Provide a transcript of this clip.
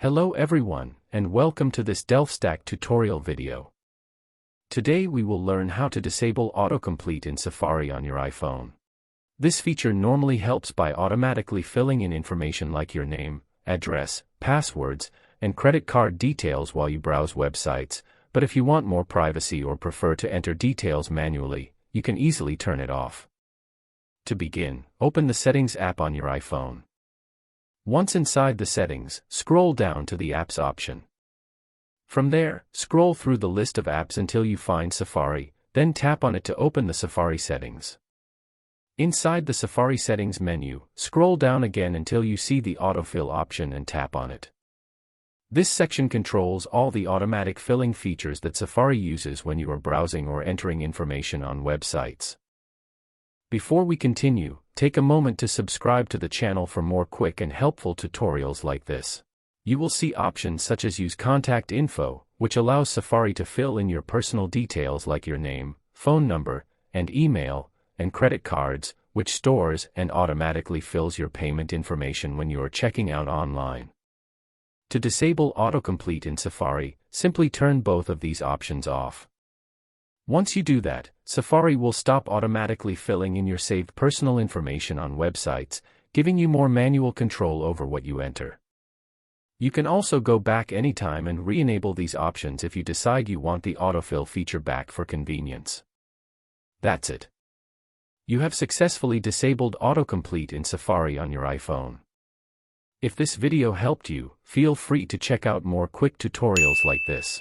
Hello everyone, and welcome to this DelfStack tutorial video. Today we will learn how to disable autocomplete in Safari on your iPhone. This feature normally helps by automatically filling in information like your name, address, passwords, and credit card details while you browse websites, but if you want more privacy or prefer to enter details manually, you can easily turn it off. To begin, open the Settings app on your iPhone. Once inside the settings, scroll down to the Apps option. From there, scroll through the list of apps until you find Safari, then tap on it to open the Safari settings. Inside the Safari settings menu, scroll down again until you see the Autofill option and tap on it. This section controls all the automatic filling features that Safari uses when you are browsing or entering information on websites. Before we continue, take a moment to subscribe to the channel for more quick and helpful tutorials like this. You will see options such as Use Contact Info, which allows Safari to fill in your personal details like your name, phone number, and email, and Credit Cards, which stores and automatically fills your payment information when you are checking out online. To disable autocomplete in Safari, simply turn both of these options off. Once you do that, Safari will stop automatically filling in your saved personal information on websites, giving you more manual control over what you enter. You can also go back anytime and re-enable these options if you decide you want the autofill feature back for convenience. That's it. You have successfully disabled autocomplete in Safari on your iPhone. If this video helped you, feel free to check out more quick tutorials like this.